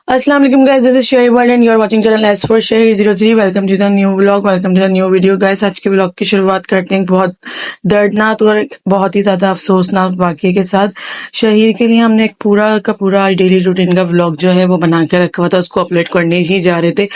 Assalamu alaikum guys, this is Shahir World and you are watching channel S for Shahir 03. Welcome to the new vlog, welcome to the new video guys. आज के vlog की शुरुआत करते हैं बहुत दर्दनाक और बहुत ही ज़्यादा अफसोसनाक वाक़ये के साथ। शहीर के लिए हमने एक पूरा का पूरा डेली रूटीन का व्लॉग जो है वो बना के रखा हुआ था, उसको अपलोड करने ही जा रहे थे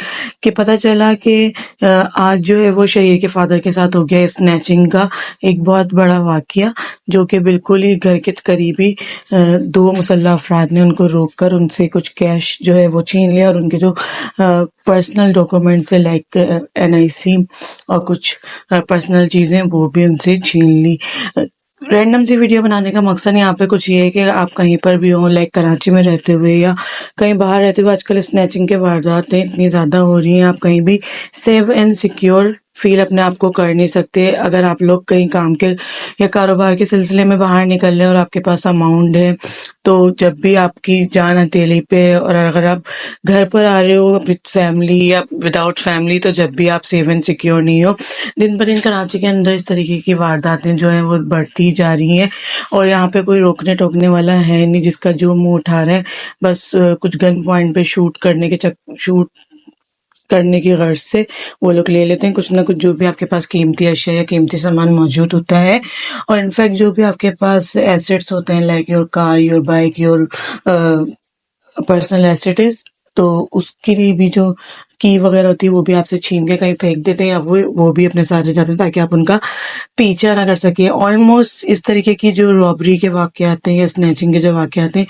कि पता चला कि आज जो है वो शहीर के फादर के साथ हो गया स्नैचिंग का एक बहुत बड़ा वाक़या, जो कि बिल्कुल ही घर के करीबी दो मुसल्लह अफराद ने उनको रोक कर उनसे कुछ कैश जो है वो छीन लिया और उनके जो पर्सनल डॉक्यूमेंट्स है लाइक NIC और कुछ पर्सनल चीज़ें वो भी उनसे छीन ली। रैंडम सी वीडियो बनाने का मकसद यहाँ पे कुछ ये है कि आप कहीं पर भी हो, लाइक कराची में रहते हुए या कहीं बाहर रहते हुए, आजकल स्नैचिंग के वारदातें इतनी ज़्यादा हो रही हैं, आप कहीं भी सेफ एंड सिक्योर फील अपने आप को कर नहीं सकते। अगर आप लोग कहीं काम के या कारोबार के सिलसिले में बाहर निकल रहे हैं और आपके पास अमाउंट है, तो जब भी आपकी जान हथेली पे है और अगर आप घर पर आ रहे हो विद फैमिली या विदाउट फैमिली, तो जब भी आप सेफ एंड सिक्योर नहीं हो। दिन ब दिन कराची के अंदर इस तरीके की वारदातें जो हैं वो बढ़ती जा रही हैं और यहाँ पे कोई रोकने टोकने वाला है नहीं, जिसका जो मुंह उठा रहा है बस कुछ गन पॉइंट पे शूट करने की गर्ज से वो लोग ले लेते हैं कुछ ना कुछ, जो भी आपके पास कीमती अशिया या कीमती सामान मौजूद होता है। और इनफैक्ट जो भी आपके पास एसेट्स होते हैं like your car, your bike, your personal assets, तो उसके लिए भी जो की वगैरह होती है वो भी आपसे छीन के कहीं फेंक देते हैं या वो भी अपने साथ ले जाते हैं ताकि आप उनका पीछा ना कर सके। ऑलमोस्ट इस तरीके की जो रॉबरी के वाक़यात हैं या स्नैचिंग के जो वाक़यात हैं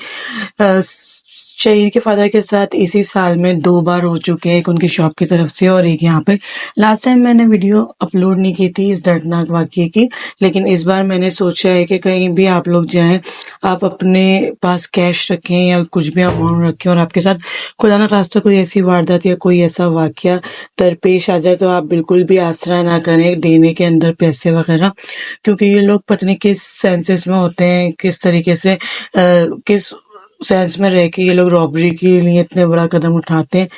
शहीर के फादर के साथ इसी साल में 2 बार हो चुके हैं, एक उनकी शॉप की तरफ से और एक यहाँ पे। लास्ट टाइम मैंने वीडियो अपलोड नहीं की थी इस दर्दनाक वाक़ये की, लेकिन इस बार मैंने सोचा है कि कहीं भी आप लोग जाएं, आप अपने पास कैश रखें या कुछ भी अमाउंट रखें और आपके साथ खुदा न खास्ता कोई ऐसी वारदात या कोई ऐसा वाक़या दरपेश आ जाए तो आप बिल्कुल भी आसरा ना करें देने के अंदर पैसे वगैरह, क्योंकि ये लोग पता नहीं किस सेंसेस में होते हैं, किस तरीके से किस सेंस में रह के ये लोग रॉबरी के लिए इतने बड़ा कदम उठाते हैं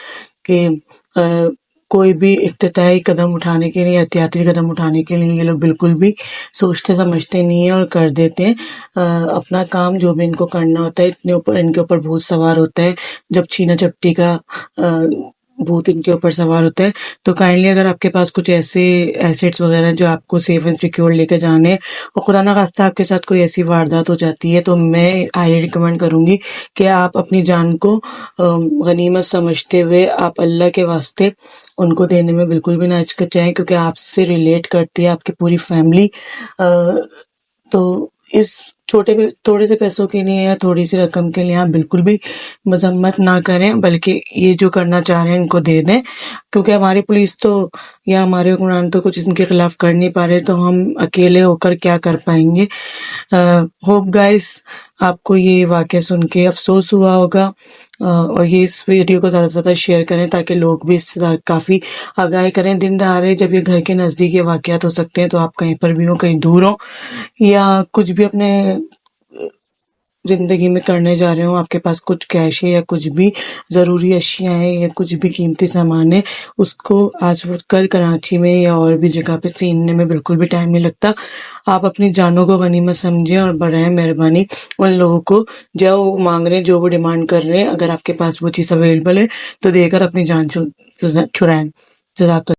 कि कोई भी इख्तिताई कदम उठाने के लिए, एहतियाती कदम उठाने के लिए ये लोग बिल्कुल भी सोचते समझते नहीं है और कर देते हैं अपना काम। जो भी इनको करना होता है इनके ऊपर भूत सवार होता है, जब छीना झपटी का भूत इनके ऊपर सवार होता है। तो काइंडली अगर आपके पास कुछ ऐसे एसेट्स वगैरह जो आपको सेफ एंड सिक्योर लेके जाने हैं और खुदा ना खास्ता आपके साथ कोई ऐसी वारदात हो जाती है, तो मैं हाईली रिकमेंड करूंगी कि आप अपनी जान को गनीमत समझते हुए आप अल्लाह के वास्ते उनको देने में बिल्कुल भी ना हिचकिचाएं, क्योंकि आपसे रिलेट करती है आपकी पूरी फैमिली। तो इस थोड़े से पैसों के लिए या थोड़ी सी रकम के लिए आप बिल्कुल भी मजम्मत ना करें, बल्कि ये जो करना चाह रहे हैं इनको दे दें, क्योंकि हमारी पुलिस तो या हमारे हुक्मरान तो कुछ इनके खिलाफ कर नहीं पा रहे, तो हम अकेले होकर क्या कर पाएंगे। होप गाइस आपको ये वाक़या सुन के अफसोस हुआ होगा और ये इस वीडियो को ज़्यादा से ज़्यादा शेयर करें ताकि लोग भी इससे काफ़ी आगाही करें। दिन दहाड़े जब ये घर के नज़दीक ये वाक़यात हो सकते हैं, तो आप कहीं पर भी हो, कहीं दूर हो या कुछ भी अपने ज़िंदगी में करने जा रहे हो, आपके पास कुछ कैश है या कुछ भी ज़रूरी अशिया है या कुछ भी कीमती सामान है, उसको आज कल कराची में या और भी जगह पे छीनने में बिल्कुल भी टाइम नहीं लगता। आप अपनी जानों को गनीमत समझें और बढ़ाएं मेहरबानी उन लोगों को जो वो मांग रहे हैं, जो वो डिमांड कर रहे हैं। अगर आपके पास वो चीज़ अवेलेबल है तो देकर अपनी जान छुड़ाएं। जज़ाकल्लाह।